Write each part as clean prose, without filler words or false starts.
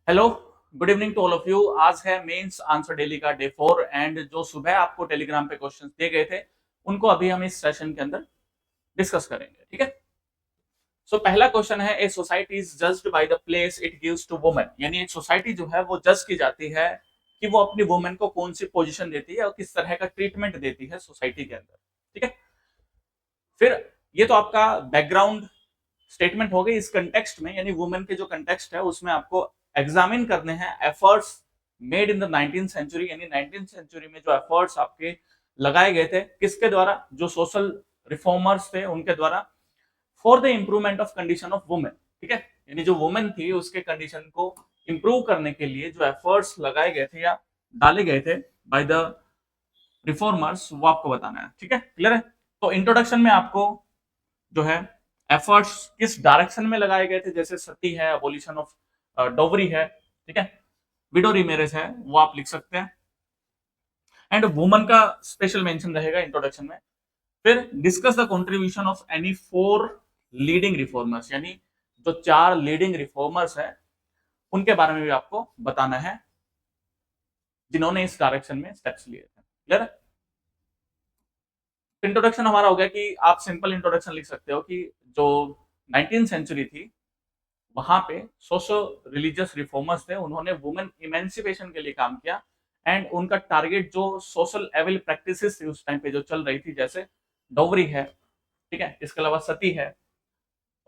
Hello, good evening to all of you. आज है mains answer daily का day 4 and जो सुबह आपको टेलीग्राम पे क्वेश्चंस दिए गए थे उनको अभी हम इस सेशन के अंदर डिस्कस करेंगे। ठीक है। सो पहला क्वेश्चन है, a society is judged by the place it gives to women. यानी एक सोसाइटी जो है वो जज की जाती है कि वो अपनी वुमेन को कौन सी पोजीशन देती है और किस तरह का ट्रीटमेंट देती है सोसाइटी के अंदर। ठीक है। फिर ये तो आपका बैकग्राउंड स्टेटमेंट हो गई। इस कंटेक्स्ट में यानी वुमेन के जो कंटेक्स्ट है उसमें आपको एग्जामिन करने हैं efforts made in the 19th century. यानी 19th सेंचुरी में जो एफर्ट्स आपके लगाए गए थे किसके द्वारा, जो सोशल रिफॉर्मर्स थे उनके द्वारा, for the improvement of condition of women. ठीक है। यानी जो वुमेन थी उसके कंडीशन को इंप्रूव करने के लिए जो एफर्ट्स लगाए गए थे या डाले गए थे बाय द रिफॉर्मर्स वो आपको बताना है। ठीक है, क्लियर है। तो इंट्रोडक्शन में आपको जो है एफर्ट्स किस डायरेक्शन में लगाए गए थे, जैसे सती है, अबोलिशन ऑफ डोवरी है, ठीक है, विडो रीमैरेज है, वो आप लिख सकते हैं। एंड वुमन का स्पेशल मेंशन रहेगा इंट्रोडक्शन में। फिर discuss the contribution of any four leading reformers. यानी जो चार लीडिंग रिफॉर्मर्स हैं उनके बारे में भी आपको बताना है जिन्होंने इस डायरेक्शन में स्टेप्स लिए थे। क्लियर है। इंट्रोडक्शन हमारा हो गया कि आप सिंपल इंट्रोडक्शन लिख सकते हो कि जो 19th सेंचुरी थी वहां पे सोशल रिलीजियस रिफॉर्मर्स थे, उन्होंने वुमेन इमेंसिपेशन के लिए काम किया। एंड उनका टारगेट जो सोशल एविल प्रैक्टिसेस थी उस टाइम पे जो चल रही थी, जैसे डोवरी है, ठीक है, इसके अलावा सती है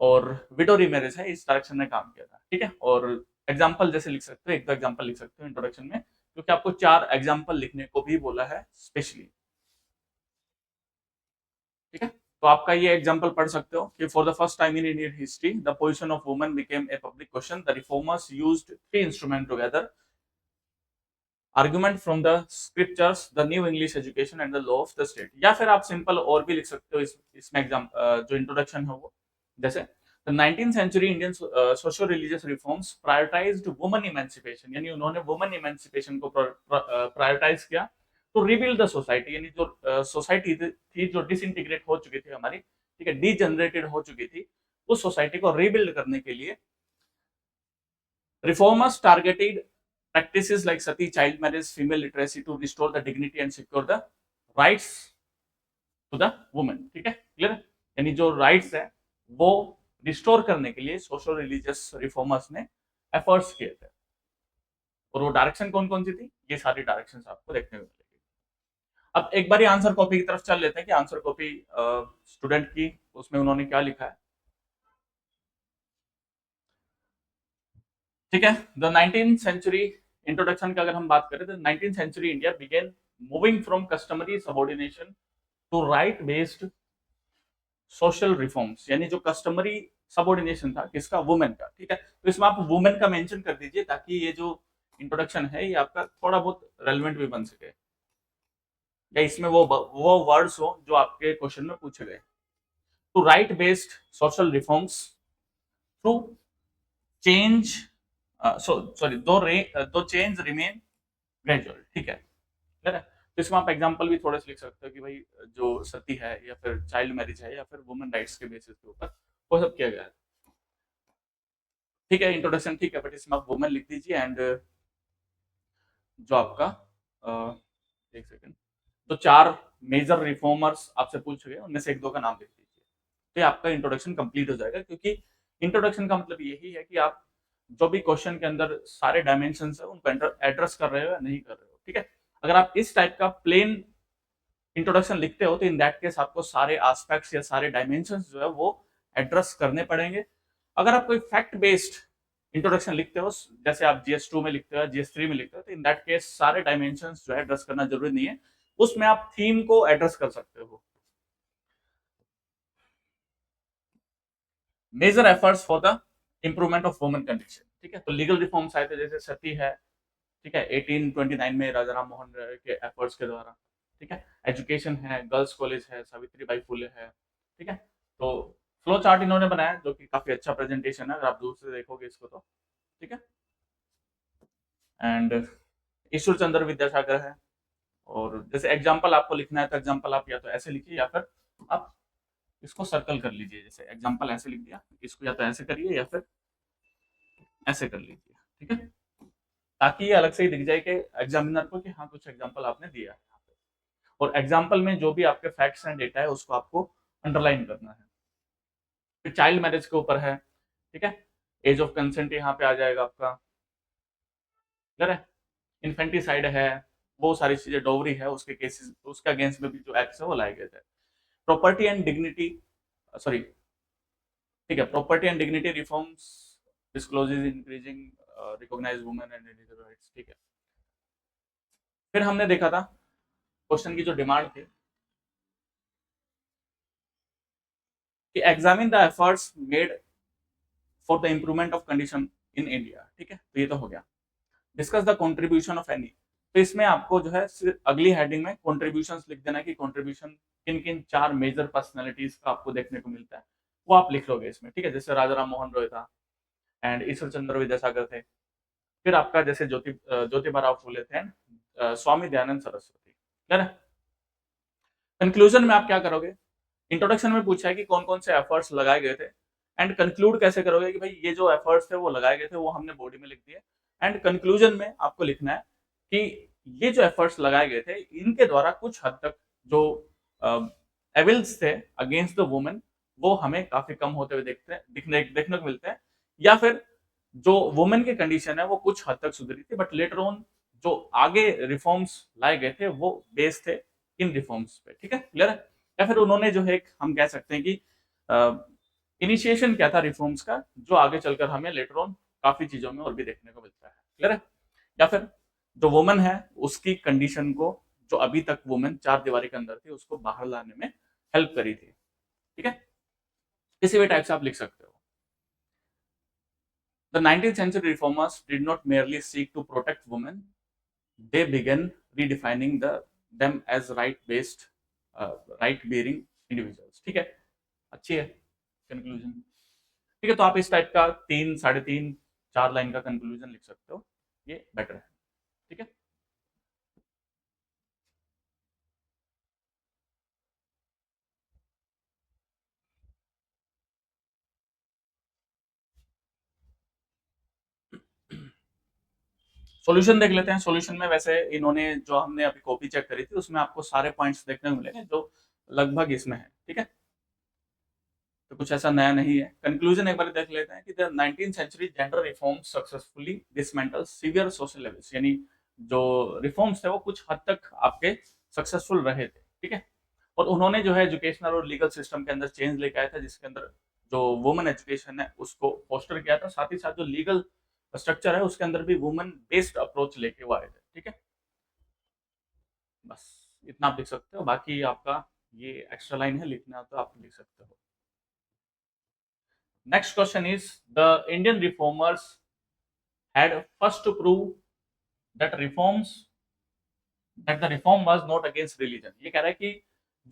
और विडोरी मैरिज है, इस डायरेक्शन में काम किया था। ठीक है। और एग्जाम्पल जैसे लिख सकते हो, एक दो एग्जाम्पल लिख सकते हो इंट्रोडक्शन में, क्योंकि आपको चार एग्जाम्पल लिखने को भी बोला है स्पेशली। ठीक है। तो आपका ये एग्जांपल पढ़ सकते हो कि for the first time in Indian history the position of women became a public question. The reformers used three instrument together: argument from the scriptures, the new English education and the law of the state. या फिर आप simple और भी लिख सकते हो इसमें exam जो इंट्रोडक्शन है वो, जैसे the 19th century Indian social religious reforms prioritized woman emancipation। यानी उन्होंने वुमन इमेंसिपेशन को प्रायोरिटाइज किया तो रिबिल्ड द सोसाइटी। यानी जो सोसाइटी थी जो डिसइंटीग्रेट हो चुकी थी हमारी, ठीक है, डीजनरेटेड हो चुकी थी, उस सोसाइटी को रिबिल्ड करने के लिए reformers targeted practices like sati, child marriage, female literacy to restore the dignity and secure the rights to the women. ठीक है, क्लियर। यानी जो राइट्स है वो रिस्टोर करने के लिए सोशल रिलीजियस रिफॉर्मर्स ने एफर्ट्स किए थे। और वो डायरेक्शन कौन कौन सी थी, ये सारी डायरेक्शन आपको देखने को मिलेगी। अब एक बार आंसर कॉपी की तरफ चल लेते हैं कि आंसर कॉपी स्टूडेंट की उसमें उन्होंने क्या लिखा है। ठीक है। द 19th सेंचुरी इंट्रोडक्शन की अगर हम बात करें तो 19th century India began moving from customary subordination to right based social reforms. यानी जो कस्टमरी सबऑर्डिनेशन था किसका, वुमेन का। ठीक है। तो इसमें आप वुमेन का मेंशन कर दीजिए ताकि ये जो इंट्रोडक्शन है ये आपका थोड़ा बहुत रेलेवेंट भी बन सके, या इसमें वो वर्ड्स हो जो आपके क्वेश्चन में पूछे गए। To right based social reforms through change, sorry, though change remain gradual. ठीक है, क्लियर है। तो इसमें आप एग्जांपल भी थोड़े से लिख सकते हो कि भाई जो सती है या फिर चाइल्ड मैरिज है या फिर वुमेन राइट्स के बेसिस के ऊपर वो सब किया गया है। ठीक है, इंट्रोडक्शन ठीक है, बट इसमें आप वुमेन लिख दीजिए। एंड जो आपका एक सेकंड, तो चार मेजर रिफॉर्मर्स आपसे पूछ गए उनमें से एक दो का नाम लिख दीजिए। तो ये आपका इंट्रोडक्शन कंप्लीट हो जाएगा, क्योंकि इंट्रोडक्शन का मतलब यही है कि आप जो भी क्वेश्चन के अंदर सारे डायमेंशन है उनको एड्रेस कर रहे हो या नहीं कर रहे हो। ठीक है। अगर आप इस टाइप का प्लेन इंट्रोडक्शन लिखते हो तो इन दैट केस आपको सारे एस्पेक्ट्स या सारे डायमेंशंस जो है वो एड्रेस करने पड़ेंगे। अगर आप कोई फैक्ट बेस्ड इंट्रोडक्शन लिखते हो, जैसे आप GS2 में लिखते हो, GS3 में लिखते हो, तो इन दैट केस सारे डायमेंशंस जो है एड्रेस करना जरूरी नहीं है, उसमें आप थीम को एड्रेस कर सकते हो। Major efforts for the improvement of women condition. ठीक है। तो लीगल रिफॉर्म्स आए थे, जैसे सती है, ठीक है, 1829 में राजा राम मोहन राय के एफर्ट्स के द्वारा। ठीक है। एजुकेशन है, गर्ल्स कॉलेज है, सावित्री बाई फुले है। ठीक है। तो फ्लो चार्ट इन्होंने बनाया जो कि काफी अच्छा प्रेजेंटेशन है अगर आप दूर से देखोगे इसको तो। ठीक है। एंड ईश्वर चंद्र विद्यासागर है। और जैसे एग्जाम्पल आपको लिखना है तो एग्जाम्पल आप या तो ऐसे लिखिए या फिर आप इसको सर्कल कर लीजिए। जैसे एग्जाम्पल ऐसे लिख दिया, इसको या तो ऐसे करिए या फिर ऐसे कर लीजिए। ठीक है। ताकि ये अलग से ही दिख जाए कि एग्जामिनर को कि हाँ कुछ एग्जाम्पल आपने दिया है यहाँ पे। और एग्जाम्पल में जो भी आपके फैक्ट्स एंड डेटा है उसको आपको अंडरलाइन करना है। फिर चाइल्ड मैरिज के ऊपर है, ठीक है, एज ऑफ कंसेंट यहाँ पे आ जाएगा आपका, क्लियर है, इन्फेंटिसाइड है, वो सारी चीजें, डोवरी है, उसके केसेस, उसके अगेंस्ट में भी जो एक्ट्स है वो लाए गए थे। प्रॉपर्टी एंड डिग्निटी, सॉरी, ठीक है, property and dignity reforms disclosures increasing recognise women and individual rights, ठीक है। फिर हमने देखा था क्वेश्चन की जो डिमांड थी कि examine the efforts made for the improvement of condition in India, ठीक है, तो ये तो हो गया। Discuss the contribution of any, तो इसमें आपको जो है अगली हेडिंग में कॉन्ट्रीब्यूशन लिख देना कि कॉन्ट्रीब्यूशन किन किन चार मेजर पर्सनैलिटीज का आपको देखने को मिलता है, वो आप लिख लोगे इसमें, ठीक है। जैसे राजा राम मोहन रॉय था, एंड ईश्वर चंद्र विद्यासागर थे, फिर आपका जैसे ज्योतिबा राव फूले थे, स्वामी दयानंद सरस्वती, है ना। कंक्लूजन में आप क्या करोगे, इंट्रोडक्शन में पूछा है कि कौन कौन से एफर्ट्स लगाए गए थे, एंड कंक्लूड कैसे करोगे कि भाई ये जो एफर्ट्स थे वो लगाए गए थे वो हमने बॉडी में लिख दिए, एंड कंक्लूजन में आपको लिखना है कि ये जो एफर्ट्स लगाए गए थे इनके द्वारा कुछ हद तक जो एविल्स थे अगेंस्ट द वुमेन वो हमें काफी कम होते हुए देखने को मिलते हैं, या फिर जो वुमेन की कंडीशन है वो कुछ हद तक सुधरी थी, बट लेटर ऑन जो आगे रिफॉर्म्स लाए गए थे वो बेस थे इन रिफॉर्म्स पे, ठीक है, क्लियर है। या फिर उन्होंने जो है हम कह सकते हैं कि इनिशिएशन क्या था रिफॉर्म्स का, जो आगे चलकर हमें लेटर ऑन काफी चीजों में और भी देखने को मिलता है, क्लियर है। या फिर जो वुमन है उसकी कंडीशन को, जो अभी तक वुमेन चार दीवारी के अंदर थी उसको बाहर लाने में हेल्प करी थी, ठीक है, किसी भी टाइप से आप लिख सकते हो। The 19th century reformers did not merely seek to protect women, they began redefining them as right-bearing individuals, ठीक है, अच्छी है कंक्लूजन, ठीक है। तो आप इस टाइप का 3, 3.5, 4 लाइन का कंक्लूजन लिख सकते हो, ये बेटर है, ठीक है। सॉल्यूशन देख लेते हैं। सॉल्यूशन में वैसे इन्होंने जो हमने अभी कॉपी चेक करी थी उसमें आपको सारे पॉइंट्स देखने को मिलेंगे जो लगभग इसमें है, ठीक है, तो कुछ ऐसा नया नहीं है। कंक्लूजन एक बार देख लेते हैं कि the 19th century gender reform successfully dismantle severe social levels, यानी जो रिफॉर्म्स थे वो कुछ हद तक आपके सक्सेसफुल रहे थे, ठीक है। और उन्होंने जो है एजुकेशनल और लीगल सिस्टम के अंदर चेंज लेके आया था, जिसके अंदर जो वुमेन एजुकेशन है उसको फोस्टर किया था, साथ ही साथ जो लीगल स्ट्रक्चर है उसके अंदर भी वुमेन बेस्ड अप्रोच लेके वो आए थे, ठीक है। बस इतना आप लिख सकते हो, बाकी आपका ये एक्स्ट्रा लाइन है, लिखना तो आप लिख सकते हो। Next question is, the Indian reformers had first to prove that the reform was not against religion। ये कह रहा है कि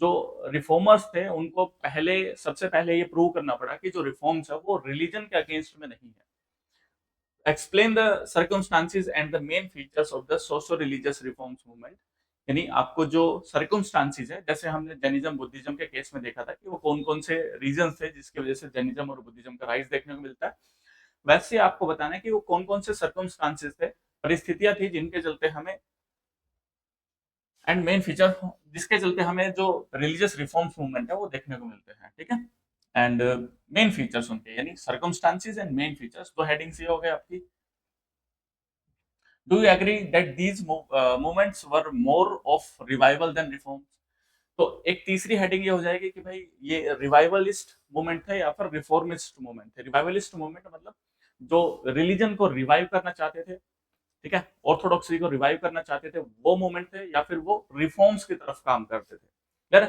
जो रिफॉर्मर्स थे उनको पहले, सबसे पहले ये प्रूव करना पड़ा कि जो रिफॉर्म्स है वो रिलीजन के अगेंस्ट में नहीं है। Explain the circumstances and the main features of the socio religious reforms movement, यानी आपको जो सर्कमस्टांसेस है, जैसे हमने जैनिज्म बुद्धिज्म के केस में देखा था कि वो कौन कौन से रीजन थे जिसकी वजह से जैनिज्म और बुद्धिज्म का राइज देखने को मिलता है, वैसे आपको बताना है कि वो कौन कौन से सर्कमस्टांसेस थे, परिस्थितियां थी जिनके चलते हमें, एंड मेन फीचर जिसके चलते हमें जो रिलीजियस रिफॉर्म्स मूवमेंट है वो देखने को मिलते हैं, ठीक है। एंड मेन फीचर्स उनके, यानी सर्कमस्टांसेस एंड मेन फीचर्स, दो हेडिंग्स ये हो गए आपकी। Do you agree that these movements were more of revival than reforms, तो एक तीसरी हेडिंग ये हो जाएगी कि भाई ये रिवाइवलिस्ट मूवमेंट थे या फिर रिफॉर्मिस्ट मूवमेंट थे। रिवाइवलिस्ट मूवमेंट मतलब जो रिलीजन को रिवाइव करना चाहते थे, ठीक है, ऑर्थोडॉक्सी को रिवाइव करना चाहते थे वो मूवमेंट थे, या फिर वो रिफॉर्म्स की तरफ काम करते थे, क्लियर।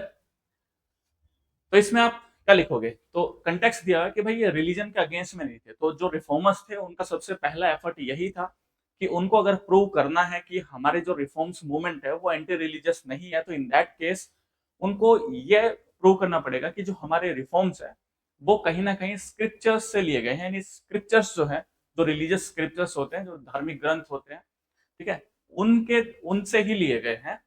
तो इसमें आप क्या लिखोगे, तो कंटेक्स्ट दिया कि भाई ये रिलीजन के अगेंस्ट में नहीं थे, तो जो रिफॉर्मर्स थे उनका सबसे पहला एफर्ट यही था कि उनको अगर प्रूव करना है कि हमारे जो रिफॉर्म्स मूवमेंट है वो एंटी रिलीजियस नहीं है, तो इन दैट केस उनको ये प्रूव करना पड़ेगा कि जो हमारे रिफॉर्म्स है वो कहीं ना कहीं स्क्रिप्चर्स से लिए गए हैं, यानी स्क्रिप्चर्स जो है, जो रिलीजियस स्क्रिप्चर्स होते हैं, जो धार्मिक ग्रंथ होते हैं, ठीक है, उनके उनसे ही लिए गए हैं,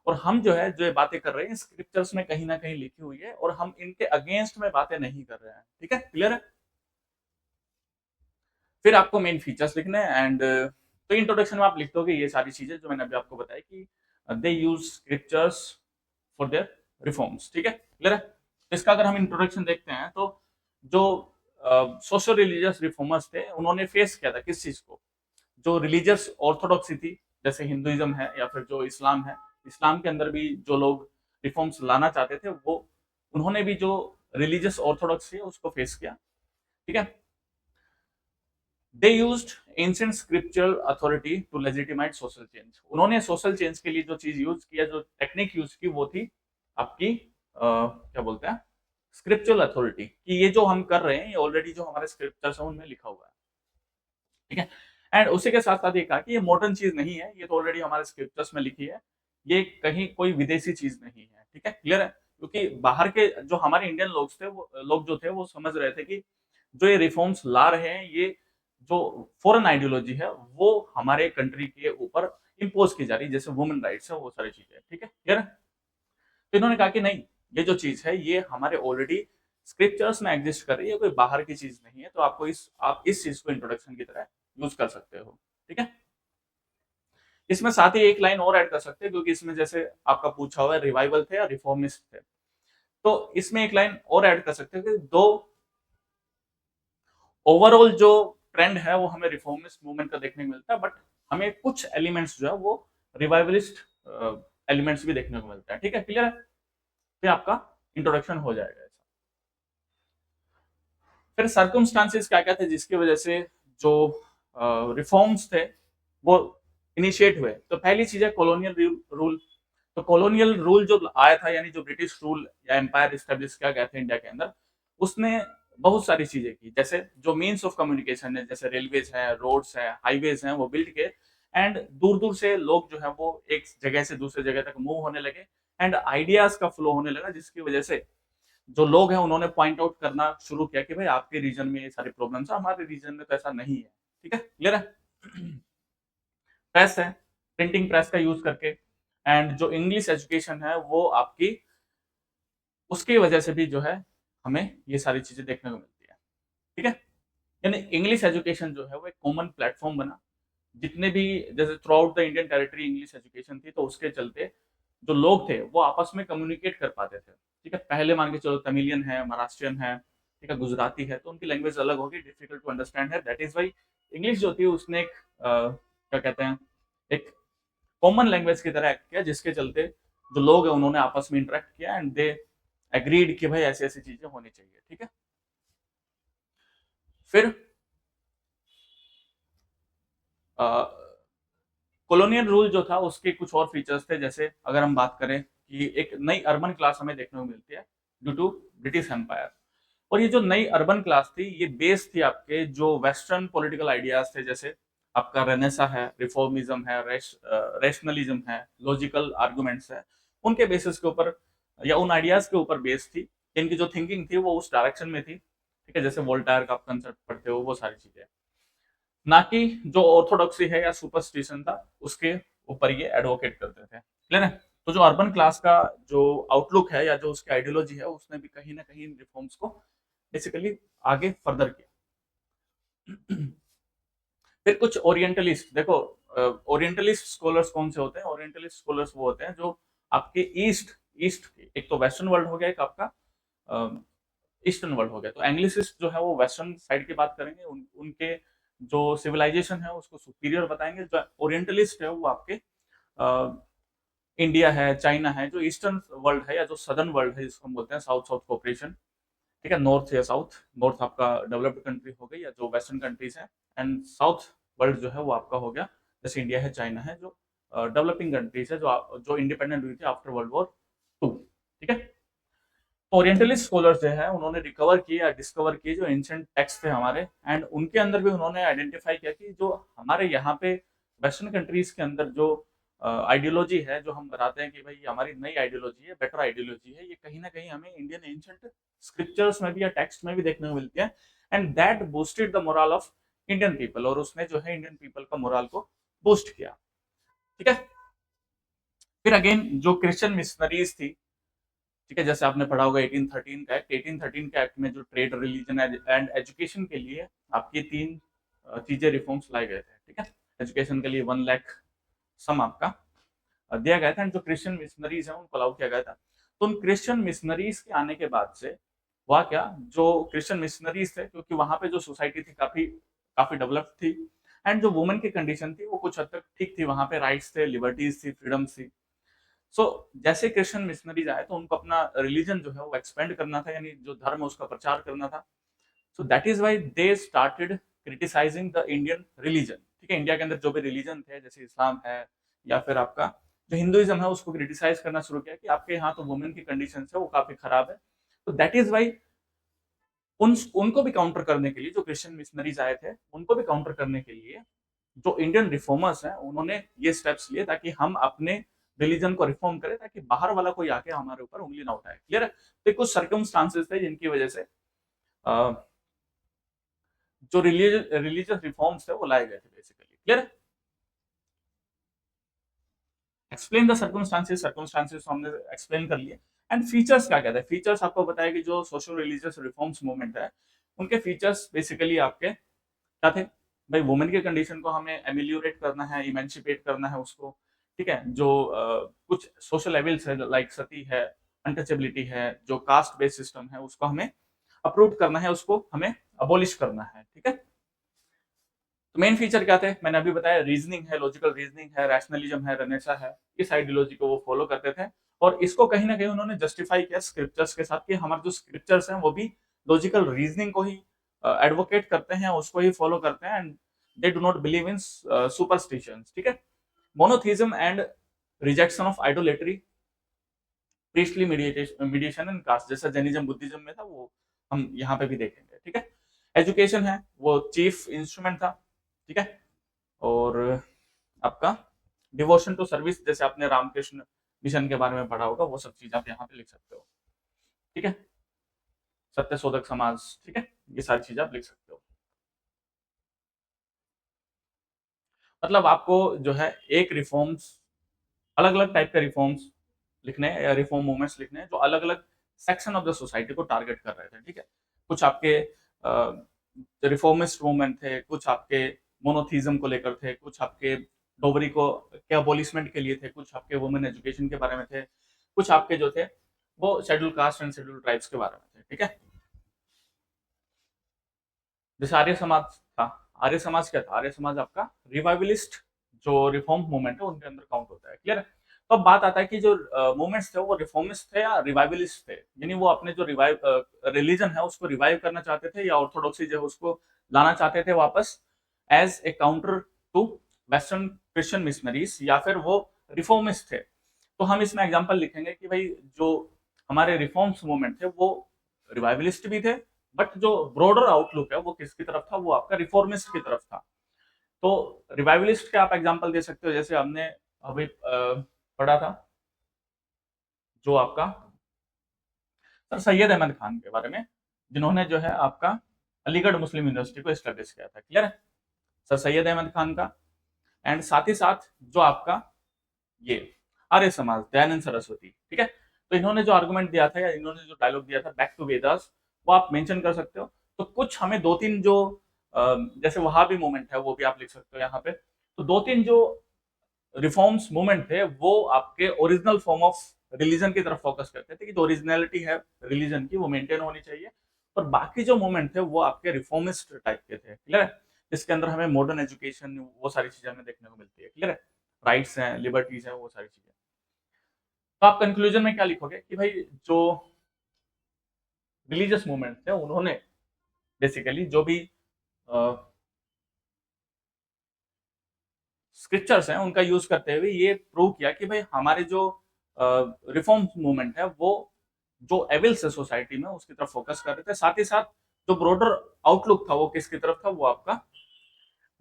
और हम जो है जो ये बातें कर रहे हैं स्क्रिप्चर्स में कहीं ना कहीं लिखी हुई है, और हम इनके अगेंस्ट में बातें नहीं कर रहे हैं, ठीक है, क्लियर है। फिर आपको मेन फीचर्स लिखने हैं, एंड तो इंट्रोडक्शन में आप लिख दोगे ये सारी चीजें जो मैंने अभी आपको बताई कि they use scriptures for their reforms. ठीक है, क्लियर है। तो इसका अगर हम इंट्रोडक्शन देखते हैं तो जो सोशल रिलीजियस रिफॉर्मर्स थे उन्होंने फेस किया था किस चीज को, जो रिलीजियस ऑर्थोडॉक्सी थी, जैसे हिंदुइज्म है या फिर जो इस्लाम है, इस्लाम के अंदर भी जो लोग रिफॉर्म्स लाना चाहते थे वो उन्होंने भी जो रिलीजियस ऑर्थोडॉक्सी है उसको फेस किया। ठीक है, they used ancient scriptural authority to legitimate social change. उन्होंने सोशल चेंज के लिए जो चीज यूज किया, जो टेक्निक यूज की, वो थी आपकी क्या बोलते हैं, स्क्रिप्चरल अथॉरिटी, कि ये जो हम कर रहे हैं ये ऑलरेडी जो हमारे स्क्रिप्चर्स हैं उनमें लिखा हुआ है। ठीक है, एंड उसी के साथ साथ ये कहा कि ये मॉडर्न चीज नहीं है, ये तो ऑलरेडी हमारे स्क्रिप्चर्स में लिखी है, ये कहीं कोई विदेशी चीज नहीं है। ठीक है, क्लियर है। क्योंकि बाहर के जो हमारे इंडियन लोग जो थे वो समझ रहे थे कि जो ये रिफॉर्म्स ला रहे हैं, ये जो फॉरेन आइडियोलॉजी है वो हमारे कंट्री के ऊपर इम्पोज की जा रही है, जैसे वुमेन राइट्स है, वो सारी चीजें। ठीक है, क्लियर है। तो इन्होंने कहा कि नहीं, ये जो चीज है ये हमारे ऑलरेडी स्क्रिप्चर्स में एग्जिस्ट कर रही है, कोई बाहर की चीज नहीं है, तो आप इस चीज को इंट्रोडक्शन की तरह यूज कर सकते हो। ठीक है, इसमें साथ ही एक लाइन और ऐड कर सकते हैं, क्योंकि इसमें जैसे आपका पूछा हुआ है रिवाइवल थे या रिफॉर्मिस्ट थे, तो इसमें एक लाइन और ऐड कर सकते हैं कि दो ओवरऑल जो ट्रेंड है वो हमें रिफॉर्मिस्ट मूवमेंट का देखने को मिलता है, बट हमें कुछ एलिमेंट्स जो है वो रिवाइवलिस्ट एलिमेंट्स भी देखने को मिलता है। ठीक है, क्लियर है। फिर आपका इंट्रोडक्शन हो जाएगा ऐसा। फिर सर्कमस्टांसेस क्या क्या थे जिसकी वजह से जो रिफॉर्म्स थे वो इनिशिएट हुए। तो पहली चीज है कॉलोनियल रूल। तो कॉलोनियल रूल जो आया था, यानी जो ब्रिटिश रूल या एम्पायर स्टेब्लिश किया गया था इंडिया के अंदर, उसने बहुत सारी चीजें की, जैसे जो मीन्स ऑफ कम्युनिकेशन है, जैसे रेलवेज है, रोड्स है, हाईवेज हैं, वो बिल्ड किए, एंड दूर दूर से लोग जो है वो एक जगह से दूसरे जगह तक मूव होने लगे, एंड आइडियाज का फ्लो होने लगा, जिसकी वजह से जो लोग हैं उन्होंने पॉइंट आउट करना शुरू किया कि भाई आपके रीजन में ये सारी प्रॉब्लम्स है, हमारे रीजन में तो ऐसा नहीं है। ठीक है, क्लियर है। प्रेस है, प्रिंटिंग प्रेस का यूज करके, एंड जो इंग्लिश एजुकेशन है वो आपकी उसकी वजह से भी जो है हमें ये सारी चीजें देखने को मिलती है। ठीक है, यानी इंग्लिश एजुकेशन जो है वो एक कॉमन प्लेटफॉर्म बना, जितने भी जैसे through out the Indian territory English education थी, तो उसके चलते जो लोग थे वो आपस में कम्युनिकेट कर पाते थे। ठीक है, पहले मान के चलो तमिलियन है, महाराष्ट्रियन है, ठीक है, गुजराती है, तो उनकी लैंग्वेज अलग होगी, डिफिकल्ट टू अंडरस्टैंड है, दैट इज वाई इंग्लिश जो थी उसने एक क्या कहते हैं, एक कॉमन लैंग्वेज की तरह एक्ट किया, जिसके चलते जो लोग हैं उन्होंने आपस में इंटरेक्ट किया एंड दे एग्रीड कि भाई ऐसी ऐसी चीजें होनी चाहिए। ठीक है, फिर कॉलोनियल रूल जो था उसके कुछ और फीचर्स थे, जैसे अगर हम बात करें कि एक नई अर्बन क्लास हमें देखने को मिलती है ड्यू टू ब्रिटिश एम्पायर। और ये जो नई अर्बन क्लास थी ये बेस थी आपके जो वेस्टर्न पॉलिटिकल आइडियाज थे, जैसे आपका रेनेसा है, रिफॉर्मिज्म है, रेशनलिज्म है, लॉजिकल आर्गुमेंट्स है, उनके बेसिस के ऊपर या उन आइडियाज के ऊपर बेस थी। इनकी जो थिंकिंग थी वो उस डायरेक्शन में थी। ठीक है, जैसे वोल्टायर का आप कंसेप्ट पढ़ते हो, वो सारी चीजें, ना कि जो ऑर्थोडॉक्सी है या सुपरस्टिशन था उसके ऊपर ये एडवोकेट करते थे। क्लियर है। तो जो अर्बन क्लास का जो आउटलुक है या जो उसकी आइडियोलॉजी है उसने भी कहीं ना कहीं रिफॉर्म्स को बेसिकली आगे फर्दर किया। फिर कुछ ओरिएंटलिस्ट, देखो ओरिएंटलिस्ट स्कॉलर्स कौन से होते हैं? ओरिएंटलिस्ट स्कॉलर्स वो होते हैं जो आपके ईस्ट ईस्ट एक तो वेस्टर्न वर्ल्ड हो गया, एक आपका ईस्टर्न वर्ल्ड हो गया। तो एंग्लिसिस्ट जो है वो वेस्टर्न साइड की बात करेंगे, उनके जो सिविलाइजेशन है उसको सुपीरियर बताएंगे। जो ओरिएंटलिस्ट है वो आपके इंडिया है, चाइना है, जो ईस्टर्न वर्ल्ड है या जो सदर्न वर्ल्ड है जिसको हम बोलते हैं साउथ साउथ कोऑपरेशन। ठीक है, नॉर्थ या साउथ, नॉर्थ आपका डेवलप्ड कंट्री हो गई या जो वेस्टर्न कंट्रीज है, एंड साउथ वर्ल्ड जो है वो आपका हो गया जैसे इंडिया है, चाइना है, जो डेवलपिंग कंट्रीज है, जो इंडिपेंडेंट हुई थी आफ्टर वर्ल्ड वॉर 2। ठीक है, ओरिएंटलिस्ट स्कॉलर्स जो है उन्होंने रिकवर किए या डिस्कवर किए जो एंशिएंट टेक्स्ट थे हमारे, एंड उनके अंदर भी उन्होंने आइडेंटिफाई किया कि जो हमारे यहाँ पे वेस्टर्न कंट्रीज के अंदर जो आइडियोलॉजी है, जो हम बताते हैं कि भाई ये हमारी नई आइडियोलॉजी है, बेटर आइडियोलॉजी है, ये कहीं ना कहीं हमें इंडियन एंशिएंट स्क्रिप्चर्स में भी या टेक्स्ट में भी देखने को मिलती है, and that boosted the moral of Indian people, और उसने जो है इंडियन पीपल का मोरल को बूस्ट किया। ठीक है, फिर अगेन जो क्रिश्चियन मिशनरीज थी, ठीक है, जैसे आपने पढ़ा होगा 1813 का एक्ट, 1813 के एक्ट में जो ट्रेड, रिलीजन एंड एजुकेशन के लिए आपकी तीन चीजें रिफॉर्म्स लाए गए थे। ठीक है, एजुकेशन के लिए 1 लाख सम आपका दिया गया था, एंड जो क्रिश्चियन मिशनरीज हैं उनको अलाउ किया गया था। तो उन क्रिश्चियन मिशनरीज के आने के बाद से हुआ क्या, जो क्रिश्चियन मिशनरीज थे, क्योंकि वहां पे जो सोसाइटी थी काफी काफी डेवलप्ड थी, एंड जो वुमेन की कंडीशन थी वो कुछ हद तक ठीक थी, वहां पे राइट्स थे, लिबर्टीज थी, फ्रीडम्स थी। सो जैसे क्रिश्चियन मिशनरीज आए तो उनको अपना रिलीजन जो है वो एक्सपेंड करना था, यानी जो धर्म है उसका प्रचार करना था। So that is why they started criticising the Indian religion. ठीक है, इंडिया के अंदर जो भी रिलीजन थे, जैसे इस्लाम है या फिर आपका जो हिंदुइज्म है, उसको क्रिटिसाइज करना शुरू किया कि आपके यहाँ तो वुमेन की कंडीशन है वो काफी खराब है। तो दैट इज वाई उनको भी काउंटर करने के लिए, जो क्रिश्चियन मिशनरीज आए थे उनको भी काउंटर करने के लिए जो इंडियन रिफॉर्मर्स हैं उन्होंने ये स्टेप्स लिए ताकि हम अपने रिलीजन को रिफॉर्म करें, ताकि बाहर वाला कोई आके हमारे ऊपर उंगली ना उठाए। क्लियर है? तो कुछ सर्कमस्टांसेस थे जिनकी वजह से जो रिलीजियस रिफॉर्म्स थे वो लाए गए थे बेसिकली। क्लियर है? एक्सप्लेन द सर्कमस्टांसेस, सर्कमस्टांसेस हमने एक्सप्लेन कर लिए। एंड फीचर्स क्या कहते हैं? फीचर्स आपको बताया कि जो सोशल रिलीजियस रिफॉर्म्स मूवमेंट है उनके फीचर्स बेसिकली आपके क्या थे? भाई वुमेन की कंडीशन को हमें एमिलियोरेट करना है, इमेंसिपेट करना है उसको। ठीक है, जो कुछ सोशल एविल्स है लाइक सती है, अनटचेबिलिटी है, जो कास्ट बेस्ड सिस्टम है उसको हमें अप्रूव करना है, उसको हमें अबोलिश करना है। ठीक है, तो मेन फीचर क्या थे मैंने अभी बताया, रीजनिंग है, लॉजिकल रीजनिंग है, रैशनलिज्म है, रेनेसा है, इस आइडियोलॉजी को वो फॉलो करते थे। और इसको कहीं ना कहीं उन्होंने जस्टिफाई किया स्क्रिप्चर्स के साथ कि हमारे जो स्क्रिप्चर्स हैं वो भी लॉजिकल रीजनिंग को ही एडवोकेट करते हैं, उसको ही फॉलो करते हैं, and they do not believe in superstitions. ठीक है, monotheism and rejection of idolatry, priestly mediation and caste, जैसा जैनिज्म बुद्धिज्म में था वो हम यहाँ पे भी देखेंगे। ठीक है, एजुकेशन है वो चीफ इंस्ट्रूमेंट था। ठीक है, और आपका डिवोशन टू सर्विस, जैसे आपने रामकृष्ण मिशन के बारे में पढ़ा होगा, वो सब चीज आप यहाँ पे लिख सकते हो। ठीक है, सत्य शोधक समाज। ठीक है, ये सारी चीजें आप लिख सकते हो। मतलब आपको जो है एक रिफॉर्म्स, अलग अलग टाइप के रिफॉर्म्स लिखने हैं या रिफॉर्म मूवमेंट्स लिखने हैं जो अलग अलग सेक्शन ऑफ द सोसाइटी को टारगेट कर रहे थे। ठीक है, कुछ आपके रिफॉर्मिस्ट मूवमेंट थे, कुछ आपके मोनोथीज्म को लेकर थे, कुछ आपके डोगरी को के अबॉलिशमेंट के लिए थे, कुछ आपके वुमेन एजुकेशन के बारे में थे, कुछ आपके जो थे वो schedule caste and schedule tribes के बारे में थे। ठीक है, जैसे आर्य समाज था। आर्य समाज क्या था? आर्य समाज आपका रिवाइवलिस्ट जो रिफॉर्म मूवमेंट है उनके अंदर काउंट होता है। क्लियर है? तो अब बात आता है कि जो मूवमेंट्स थे वो रिफॉर्मिस्ट थे या रिवाइवलिस्ट थे, यानी वो अपने जो रिवाइव रिलीजन है उसको रिवाइव करना चाहते थे या ऑर्थोडॉक्सी जो है उसको लाना चाहते थे वापस as a counter to western Christian missionaries, या फिर वो रिफॉर्मिस्ट थे। तो हम इसमें एग्जांपल लिखेंगे कि भाई जो हमारे रिफॉर्म्स मूवमेंट थे वो रिवाइवलिस्ट भी थे, बट जो ब्रॉडर आउटलुक है वो किसकी तरफ था? वो आपका रिफॉर्मिस्ट की तरफ था। तो रिवाइवलिस्ट के आप एग्जांपल दे सकते हो, जैसे हमने अभी पढ़ा था जो आपका सर सैयद अहमद खान के बारे में, जिन्होंने जो है आपका अलीगढ़ मुस्लिम यूनिवर्सिटी को एस्टेब्लिश किया था। क्लियर है? सर सैयद अहमद खान का। एंड साथ ही साथ जो आपका ये आर्य समाज, दयानंद सरस्वती। ठीक है, तो इन्होंने जो आर्गुमेंट दिया था या इन्होंने जो डायलॉग दिया था बैक टू वेदास, वो आप मेंशन कर सकते हो। तो कुछ हमें दो तीन जो जैसे वहाबी मूवमेंट है वो भी आप लिख सकते हो यहाँ पे। तो दो तीन जो रिफॉर्म्स मूवमेंट थे वो आपके ओरिजिनल फॉर्म ऑफ रिलीजन की तरफ फोकस करते थे कि जो ओरिजिनलिटी है रिलीजन की वो मेंटेन होनी चाहिए। और बाकी जो मूवमेंट थे वो आपके रिफॉर्मिस्ट टाइप के थे। क्लियर है? जिसके अंदर हमें मॉडर्न एजुकेशन वो सारी चीजें हमें देखने को मिलती है। क्लियर है? राइट्स हैं, लिबर्टीज हैं, वो सारी चीजें। तो आप कंक्लूजन में क्या लिखोगे कि भाई जो रिलीजियस मूवमेंट थे उन्होंने बेसिकली जो भी स्क्रिप्चर्स हैं उनका यूज करते हुए ये प्रूव किया कि भाई हमारे जो रिफॉर्म मूवमेंट है वो जो एविल्स है सोसाइटी में उसकी तरफ फोकस कर रहे थे। साथ ही साथ जो ब्रॉडर आउटलुक था वो किसकी तरफ था? वो आपका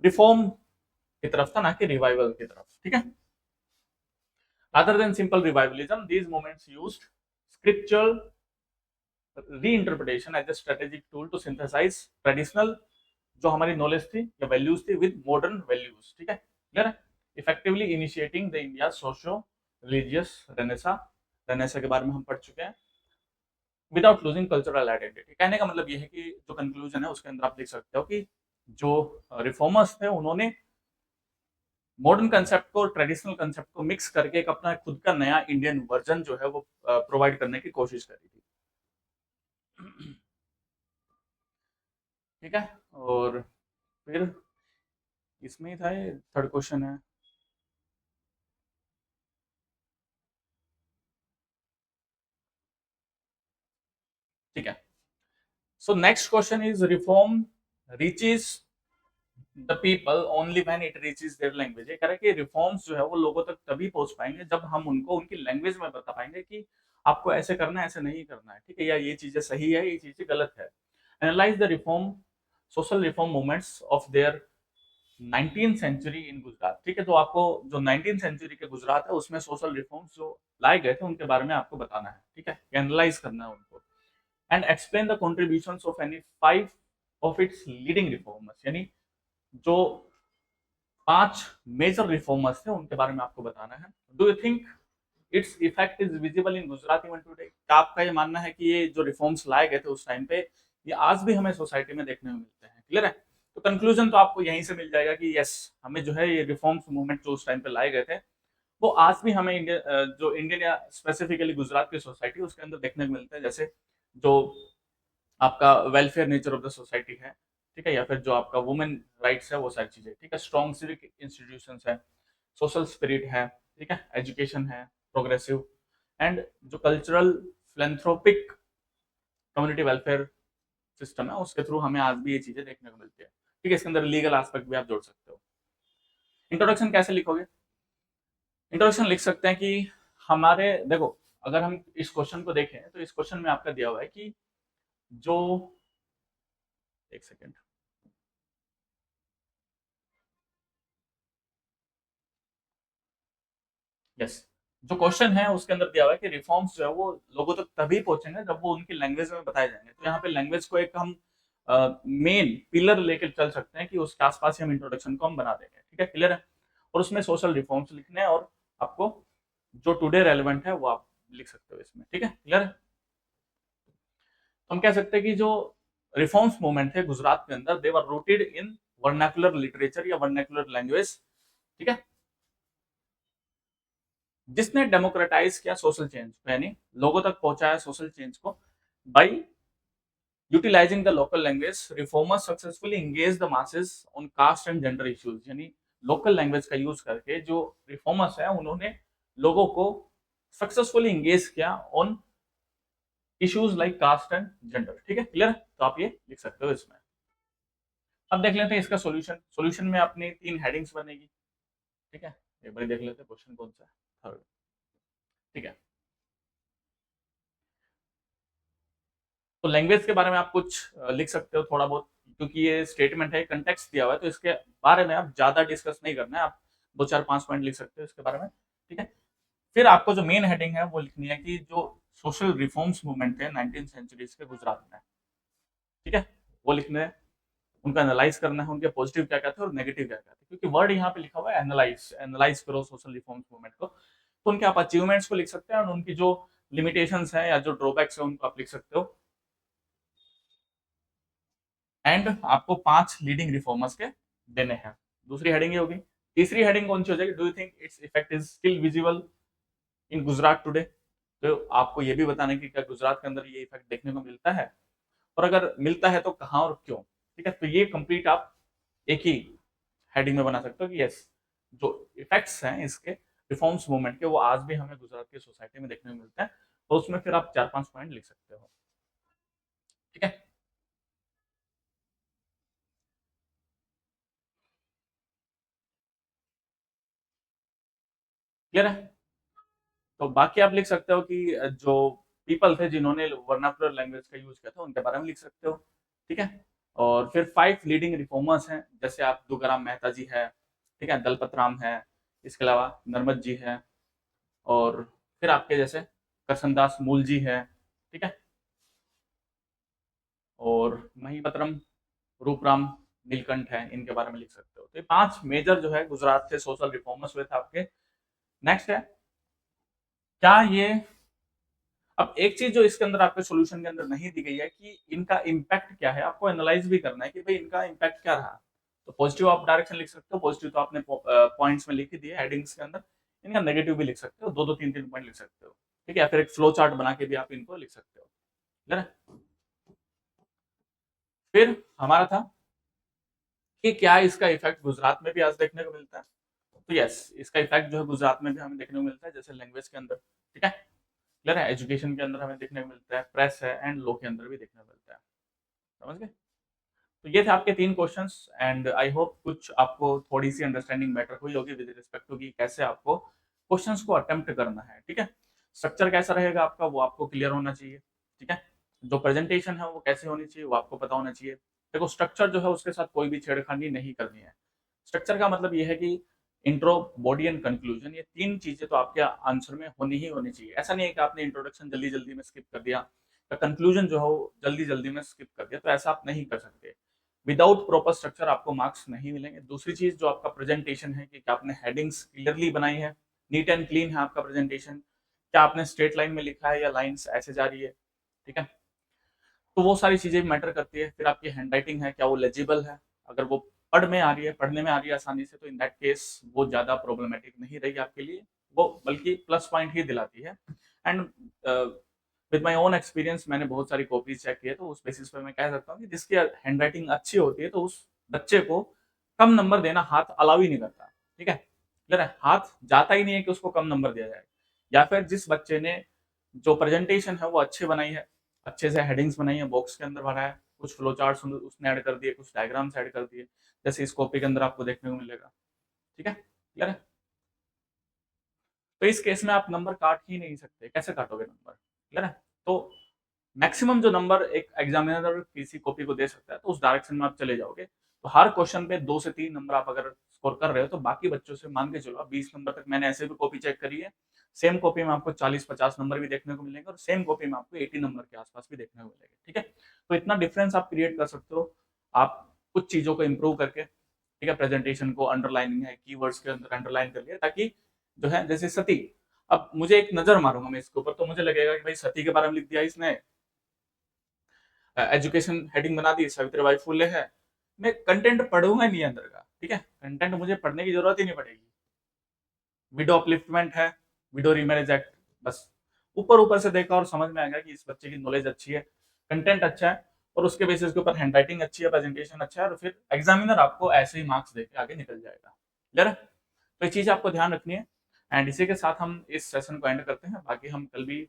रिफॉर्म की तरफ था, ना कि रिवाइवल की तरफ। ठीक है, rather than simple revivalism, these movements used scriptural reinterpretation as a strategic tool to synthesize traditional जो हमारी नॉलेज थी या वैल्यूज थी विद मॉडर्न वैल्यूज। ठीक है, क्लियर है? Effectively initiating the India socio religious Renaissance. Renaissance के बारे में हम पढ़ चुके हैं। विदाउट लूजिंग कल्चरल आइडेंटिटी, कहने का मतलब यह है कि जो कंक्लूजन है उसके अंदर आप लिख सकते हो कि जो रिफॉर्मर्स थे उन्होंने मॉडर्न कंसेप्ट को ट्रेडिशनल कंसेप्ट को मिक्स करके एक अपना खुद का नया इंडियन वर्जन जो है वो प्रोवाइड करने की कोशिश करी थी। ठीक है, और फिर इसमें ही था, ये थर्ड क्वेश्चन है। ठीक है, so next question is reform reaches the people only when it reaches their language. ये कह रहा है कि रिफॉर्म्स जो है वो लोगों तक तभी पहुंच पाएंगे जब हम उनको उनकी लैंग्वेज में बता पाएंगे कि आपको ऐसे करना है, ऐसे नहीं करना है, ठीक है, या ये चीजें सही है, ये चीजें गलत है। Analyse the reform social reform movements of their 19th century in Gujarat. ठीक है, तो आपको जो 19th सेंचुरी के गुजरात है उसमें सोशल रिफॉर्म्स जो लाए गए थे उनके बारे में आपको बताना है। ठीक है, एनालाइज करना है उनको। And explain the contributions of any 5 of its leading reformers, यानी जो 5 मेजर रिफॉर्मर्स थे उनके बारे में आपको बताना है। Do you think its effect is visible in Gujarat even today? क्या आपका ये मानना है कि ये जो रिफॉर्म्स लाए गए थे उस टाइम पे ये आज भी हमें सोसाइटी में देखने में मिलते हैं? क्लियर है? तो कंक्लूजन तो आपको यहीं से मिल जाएगा कि यस, हमें जो है ये रिफॉर्म्स मूवमेंट जो उस टाइम पे लाए गए थे वो आज भी हमें इंडिया जो इंडियन या स्पेसिफिकली गुजरात की सोसाइटी उसके अंदर देखने को मिलते हैं। जैसे जो आपका welfare nature of the society है, ठीक है, या फिर जो आपका वुमेन राइट्स है, वो सारी चीजें, ठीक है, स्ट्रॉन्ग सिविक इंस्टीट्यूशंस है, सोशल स्पिरिट है, ठीक है, एजुकेशन है प्रोग्रेसिव, एंड जो cultural philanthropic community welfare system है उसके थ्रू हमें आज भी ये चीजें देखने को मिलती है। ठीक है, इसके अंदर लीगल एस्पेक्ट भी आप जोड़ सकते हो। इंट्रोडक्शन कैसे लिखोगे? इंट्रोडक्शन लिख सकते हैं कि हमारे, देखो, अगर हम इस क्वेश्चन को देखें तो इस क्वेश्चन में आपका दिया हुआ है कि जो, एक सेकेंड, यस, जो क्वेश्चन है उसके अंदर दिया हुआ है कि रिफॉर्म्स जो है वो लोगों तक तभी पहुंचेंगे जब वो उनकी लैंग्वेज में बताए जाएंगे। तो यहाँ पे लैंग्वेज को एक हम मेन पिलर लेकर चल सकते हैं कि उसके आसपास ही हम इंट्रोडक्शन को हम बना देंगे। ठीक है, क्लियर है? और उसमें सोशल रिफॉर्म्स लिखने हैं और आपको जो टुडे रेलिवेंट है वो आप लिख सकते हो इसमें। ठीक है, क्लियर है? तो हम कह सकते हैं कि जो रिफॉर्म्स मूवमेंट थे गुजरात के अंदर, दे वर रूटेड इन वर्नाकुलर लिटरेचर या वर्नाकुलर लैंग्वेज। ठीक है, जिसने डेमोक्रेटाइज किया सोशल चेंज को, यानी लोगों तक पहुंचाया सोशल चेंज को by utilising the local language. Reformers successfully engage the masses on caste and gender issues, यानी लोकल लैंग्वेज का यूज करके जो रिफॉर्मर्स है उन्होंने लोगों को सक्सेसफुली एंगेज किया on issues like caste and gender. ठीक है, क्लियर? तो आप ये लिख सकते हो इसमें। अब देख लेते हैं इसका सॉल्यूशन। सॉल्यूशन में अपनी 3 हेडिंग्स बनेगी। ठीक है, एक बार देख लेते हैं क्वेश्चन कौन सा है। थर्ड। ठीक है, तो लैंग्वेज के बारे में आप कुछ लिख सकते हो थोड़ा बहुत, क्योंकि ये स्टेटमेंट है, कंटेक्स्ट दिया हुआ है, तो इसके बारे में आप ज्यादा डिस्कस नहीं करना है। आप 2 4 5 पॉइंट लिख सकते हो इसके बारे में। ठीक है, फिर आपको जो मेन हेडिंग है वो लिखनी है कि जो सोशल रिफॉर्म्स मूवमेंट है 19th सेंचुरीज के गुजरात में, ठीक है, वो लिखने हैं। उनका एनालाइज करना है, उनके पॉजिटिव क्या क्या थे और नेगेटिव क्या क्या थे, क्योंकि वर्ड यहाँ पे लिखा हुआ है एनालाइज। एनालाइज करो सोशल रिफॉर्म्स मूवमेंट को, तो उनके आप अचीवमेंट्स को लिख सकते हैं और उनकी जो लिमिटेशंस है या जो ड्रॉबैक्स है उनको आप लिख सकते हो। एंड आपको 5 लीडिंग रिफॉर्मर्स के देने हैं। दूसरी हेडिंग ये होगी। तीसरी हेडिंग कौन सी हो जाएगी? Do you think its effect is still visible in Gujarat today? तो आपको ये भी बताना है कि क्या गुजरात के अंदर ये इफेक्ट देखने को मिलता है, और अगर मिलता है तो कहाँ और क्यों। ठीक है, तो ये कंप्लीट आप एक ही हेडिंग में बना सकते हो कि यस, जो इफेक्ट्स हैं इसके रिफॉर्म्स मूवमेंट के वो आज भी हमें गुजरात की सोसाइटी में देखने को मिलते हैं। तो उसमें फिर आप 4 5 पॉइंट लिख सकते हो। ठीक है, क्लियर है? तो बाकी आप लिख सकते हो कि जो पीपल थे जिन्होंने वर्नाकुलर लैंग्वेज का यूज किया था उनके बारे में लिख सकते हो। ठीक है, और फिर 5 लीडिंग रिफॉर्मर्स हैं, जैसे आप दुगाराम मेहता जी है, ठीक है, दलपत राम है, इसके अलावा नर्मद जी है, और फिर आपके जैसे करसनदास मूल जी है, ठीक है, और महिपतरम रूपराम नीलकंठ है, इनके बारे में लिख सकते हो। तो ये 5 मेजर जो है गुजरात से सोशल रिफॉर्मर्स हुए थे आपके। नेक्स्ट है, क्या ये, अब एक चीज जो इसके अंदर आपके सॉल्यूशन के अंदर नहीं दी गई है कि इनका इम्पैक्ट क्या है, आपको एनालाइज भी करना है कि भाई इनका इम्पैक्ट क्या रहा। तो पॉजिटिव आप डायरेक्शन लिख सकते हो, पॉजिटिव तो आपने पॉइंट्स में लिख ही दिए हेडिंग्स के अंदर, इनका नेगेटिव भी लिख सकते हो, 2-2 3-3 पॉइंट लिख सकते हो, ठीक है, फिर एक फ्लो चार्ट बना के भी आप इनको लिख सकते हो, क्लियर है। फिर हमारा था कि क्या इसका इफेक्ट गुजरात में भी आज देखने को मिलता है, तो यस, इसका इफेक्ट जो है गुजरात में भी हमें देखने को मिलता है, जैसे लैंग्वेज के अंदर, ठीक है, क्लियर है, एजुकेशन के अंदर हमें देखने को मिलता है, प्रेस है एंड लॉ के अंदर भी देखने को मिलता है, समझ गए। तो ये थे आपके 3 क्वेश्चंस एंड आई होप कुछ आपको थोड़ी सी अंडरस्टैंडिंग बेटर हुई होगी विद रिस्पेक्ट टू कि कैसे आपको क्वेश्चंस को अटेम्प्ट करना है, ठीक है। स्ट्रक्चर कैसा रहेगा आपका वो आपको क्लियर होना चाहिए, ठीक है। जो प्रेजेंटेशन है वो कैसे होनी चाहिए वो आपको पता होना चाहिए। देखो स्ट्रक्चर जो है उसके साथ कोई भी छेड़खानी नहीं करनी है। स्ट्रक्चर का मतलब ये है कि इंट्रो, बॉडी एंड कंक्लूजन, ये 3 चीजें तो आपके आंसर में होनी ही होनी चाहिए। ऐसा नहीं है कि आपने इंट्रोडक्शन जल्दी जल्दी में स्किप कर दिया या कंक्लूजन जो है वो जल्दी जल्दी में स्किप कर दिया, तो ऐसा आप नहीं कर सकते। विदाउट प्रॉपर स्ट्रक्चर आपको मार्क्स नहीं मिलेंगे। दूसरी चीज जो आपका प्रेजेंटेशन है कि क्या आपने हेडिंग्स क्लियरली बनाई है, नीट एंड क्लीन है आपका प्रेजेंटेशन, क्या आपने स्ट्रेट लाइन में लिखा है या लाइंस ऐसे जा रही है, ठीक है। तो वो सारी चीजें भी मैटर करती है। फिर आपकी हैंड राइटिंग है, क्या वो लेजिबल है, अगर वो पढ़ने में आ रही है आसानी से, तो इन दैट केस वो ज्यादा प्रॉब्लमेटिक नहीं रहेगी आपके लिए, वो बल्कि प्लस पॉइंट ही दिलाती है। And with my own experience मैंने बहुत सारी कॉपीज चेक की है, तो उस बेसिस पे मैं कह सकता हूँ कि जिसकी हैंड राइटिंग अच्छी होती है तो उस बच्चे को कम नंबर देना हाथ अलाउ ही नहीं करता, ठीक है, क्लियर है, हाथ जाता ही नहीं है कि उसको कम नंबर दिया जाए। या फिर जिस बच्चे ने जो प्रेजेंटेशन है वो अच्छे बनाई है, अच्छे से हेडिंग्स बनाई है, बॉक्स के अंदर भरा है, कुछ फ्लो चार्ट्स उसने ऐड कर दिए, कुछ डायग्राम्स ऐड कर दिए, जैसे इस कॉपी के अंदर आपको देखने को मिलेगा, ठीक है, क्लियर है। तो इस केस में आप नंबर काट ही नहीं सकते, कैसे काटोगे नंबर, क्लियर है। तो मैक्सिमम जो नंबर एक एग्जामिनर किसी कॉपी को दे सकता है, तो उस डायरेक्शन में आप चले जाओगे। तो हर क्वेश्चन पे 2 से 3 नंबर आप अगर स्कोर कर रहे हो तो बाकी बच्चों से मान के चलो आप 20 नंबर तक, मैंने ऐसे भी कॉपी चेक करी है, सेम कॉपी में आपको 40-50 नंबर भी देखने को मिलेंगे और सेम कॉपी में आपको 80 नंबर के आसपास भी देखने को मिलेंगे, ठीक है। तो इतना डिफरेंस आप क्रिएट कर सकते हो आप कुछ चीजों को इम्प्रूव करके, ठीक है, प्रेजेंटेशन को अंडरलाइनिंग है, कीवर्ड्स के अंदर अंडरलाइन कर लिया, ताकि जो है जैसे सती, अब मुझे एक नजर मारूंगा मैं इसके ऊपर तो मुझे लगेगा कि भाई सती के बारे में लिख दिया इसने, एजुकेशन हेडिंग बना दी, सावित्रीबाई फुले है, मैं कंटेंट पढ़ूंगा नहीं अंदर का, ठीक है, कंटेंट मुझे पढ़ने की जरूरत ही नहीं पड़ेगी। विडो अपलिफ्टमेंट है, विडो रीमैरिज एक्ट, बस ऊपर ऊपर से देखा और समझ में आ गया कि इस बच्चे की नॉलेज अच्छी है, कंटेंट अच्छा है, और उसके बेसिस के ऊपर हैंड राइटिंग अच्छी है, प्रेजेंटेशन अच्छा है, और फिर एग्जामिनर आपको ऐसे ही मार्क्स देके आगे निकल जाएगा, क्लियर है। तो ये चीज आपको ध्यान रखनी है। एंड इसी के साथ हम इस सेशन को एंड करते हैं, बाकी हम कल भी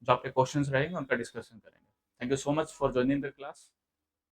जो आपके क्वेश्चंस रहेंगे उनका डिस्कशन करेंगे। Thank you so much for joining the class.